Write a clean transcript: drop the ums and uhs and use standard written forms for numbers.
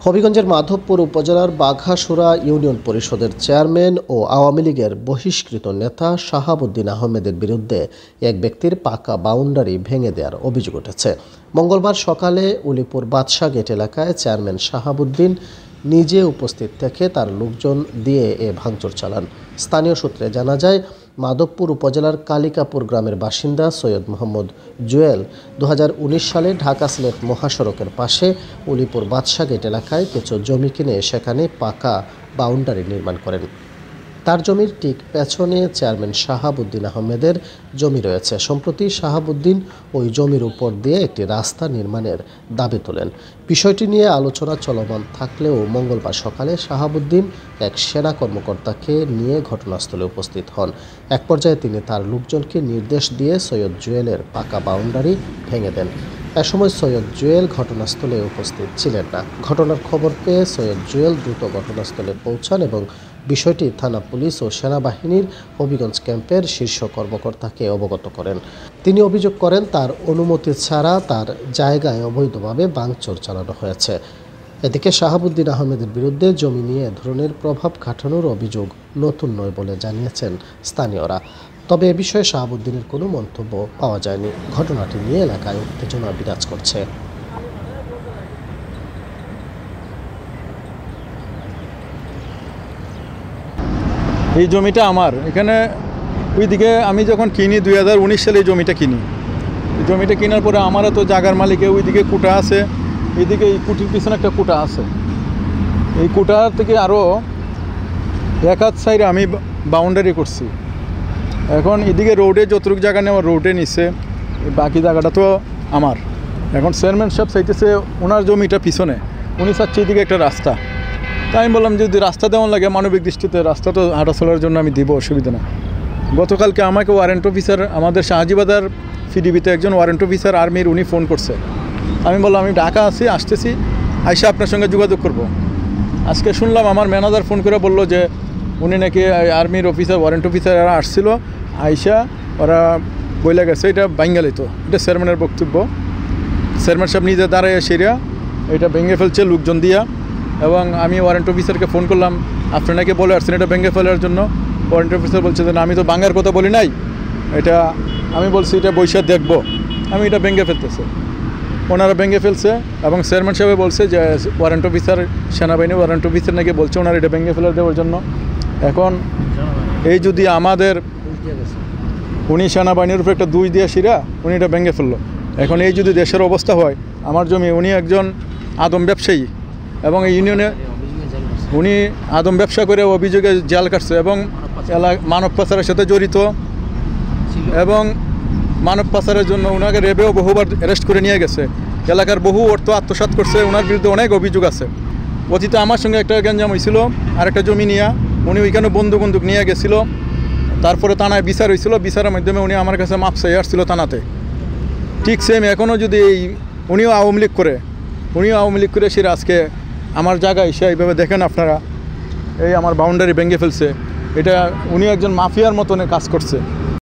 হবিগঞ্জের মাধবপুর উপজেলার বাঘাসুরা ইউনিয়ন পরিষদের চেয়ারম্যান ও আওয়ামী লীগের বহিষ্কৃত নেতা শাহাবুদ্দিন আহমেদের বিরুদ্ধে এক ব্যক্তির পাকা বাউন্ডারি ভেঙে দেওয়ার অভিযোগ উঠেছে। মঙ্গলবার সকালে উলিপুর বাদশাহ গেট এলাকায় চেয়ারম্যান শাহাবুদ্দিন নিজে উপস্থিত থেকে তার লোকজন দিয়ে এ ভাঙচুর চালান। স্থানীয় সূত্রে জানা যায়, মাধবপুর উপজেলার কালিকাপুর গ্রামের বাসিন্দা সৈয়দ মোহাম্মদ জুয়েল 2019 সালে ঢাকা সিলেট মহাসড়কের পাশে উলিপুর বাদশাহ গেট এলাকায় কিছু জমি কিনে সেখানে পাকা বাউন্ডারি নির্মাণ করেন। তার জমির ঠিক পেছনে চেয়ারম্যান শাহাবুদ্দিন আহমেদের জমি রয়েছে। সম্প্রতি শাহাবুদ্দিন ওই জমির উপর দিয়ে একটি রাস্তা নির্মাণের দাবি তোলেন। বিষয়টি নিয়ে আলোচনা চলমান থাকলেও মঙ্গলবার সকালে শাহাবুদ্দিন এক সেনা কর্মকর্তাকে নিয়ে ঘটনাস্থলে উপস্থিত হন। এক পর্যায়ে তিনি তার লোকজনকে নির্দেশ দিয়ে সৈয়দ জুয়েলের পাকা বাউন্ডারি ভেঙে দেন। এ সময় সৈয়দ জুয়েল ঘটনাস্থলে উপস্থিত ছিলেন না। ঘটনার খবর পেয়ে সৈয়দ জুয়েল দ্রুত ঘটনাস্থলে পৌঁছান এবং বিষয়টি থানা পুলিশ ও সেনাবাহিনীর হবিগঞ্জ ক্যাম্পের শীর্ষ কর্মকর্তাকে অবগত করেন। তিনি অভিযোগ করেন, তার অনুমতি ছাড়া তার জায়গায় অবৈধভাবে ভাঙচুর চালানো হয়েছে। এদিকে শাহাবুদ্দিন আহমেদের বিরুদ্ধে জমি নিয়ে এ ধরনের প্রভাব খাটানোর অভিযোগ নতুন নয় বলে জানিয়েছেন স্থানীয়রা। তবে এ বিষয়ে শাহাবুদ্দিনের কোনো মন্তব্য পাওয়া যায়নি। ঘটনাটি নিয়ে এলাকায় উত্তেজনা বিরাজ করছে। এই জমিটা আমার এখানে ওইদিকে আমি যখন কিনি 2019 সালে এই জমিটা কিনি। জমিটা কেনার পরে আমারও তো জায়গার মালিকে ওইদিকে কুটা আছে, এইদিকে এই কুটির পিছনে একটা কুটা আছে। এই কুটা থেকে আরও এক হাত সাইডে আমি বাউন্ডারি করছি। এখন এদিকে রোডে যতটুকু জায়গা নেওয়া রোডে নিচ্ছে, বাকি জায়গাটা তো আমার। এখন চেয়ারম্যান সাহেব চাইতেছে ওনার জমিটা পিছনে, উনি চাচ্ছে এদিকে একটা রাস্তা। তাই আমি বললাম যদি রাস্তা দেওয়া লাগে মানবিক দৃষ্টিতে রাস্তা তো হাঁটা চলার জন্য আমি দিব, অসুবিধা না। গতকালকে আমাকে ওয়ারেন্ট অফিসার, আমাদের শাহজিবাজার পিডিবিতে একজন ওয়ারেন্ট অফিসার আর্মির, উনি ফোন করছে। আমি বললাম আমি ঢাকা আসতেছি, আইসা আপনার সঙ্গে যোগাযোগ করব। আজকে শুনলাম আমার ম্যানেজার ফোন করে বলল যে উনি নাকি আর্মির অফিসার, ওয়ারেন্ট অফিসার এরা আসছিল, আইসা ওরা বইলা গেছে এটা বাঙ্গালি। তো এটা চেয়ারম্যানের বক্তব্য। চেয়ারম্যান সাহেব নিজে দাঁড়ায় সেরা এটা ভেঙে ফেলছে লোকজন দিয়া। এবং আমি ওয়ারেন্ট অফিসারকে ফোন করলাম, আপনি নাকি বলে আসছেন এটা ভেঙে ফেলার জন্য। ওয়ারেন্ট অফিসার বলছে যে না, আমি তো ভাঙার কথা বলি নাই, এটা আমি বলছি এটা বৈশাখ দেখবো, আমি এটা ভেঙে ফেলতেছে। ওনারা ভেঙে ফেলছে এবং চেয়ারম্যান সাহেব বলছে যে ওয়ারেন্ট অফিসার, সেনাবাহিনী ওয়ারেন্ট অফিসার নাকি বলছে ওনারা এটা ভেঙে ফেলে দেওয়ার জন্য। এখন এই যদি আমাদের উনি সেনাবাহিনীর উপর একটা দুই দিয়ে শিরা উনি এটা ভেঙে ফেললো। এখন এই যদি দেশের অবস্থা হয়, আমার জমি, উনি একজন আদম ব্যবসায়ী এবং এই ইউনিয়নে উনি আদম ব্যবসা করে অভিযোগে জেল কাটছে এবং মানব পাচারের সাথে জড়িত এবং মানব পাচারের জন্য ওনাকে রেবেও বহুবার অ্যারেস্ট করে নিয়ে গেছে। এলাকার বহু অর্থ আত্মসাৎ করছে, ওনার বিরুদ্ধে অনেক অভিযোগ আছে। অতীতে আমার সঙ্গে একটা গ্যাঞ্জাম হয়েছিল আরেকটা জমি নিয়ে, উনি ওইখানে বন্দুক নিয়ে গেছিল। তারপরে থানায় বিচার হয়েছিল, বিচারের মাধ্যমে উনি আমার কাছে মাপ চাই আসছিল থানাতে। ঠিক সেম এখনও যদি উনিও আওয়ামী লীগ করে সে আজকে আমার জায়গায় সে এইভাবে দেখেন আপনারা, এই আমার বাউন্ডারি ভেঙে ফেলছে। এটা উনি একজন মাফিয়ার মতনে কাজ করছে।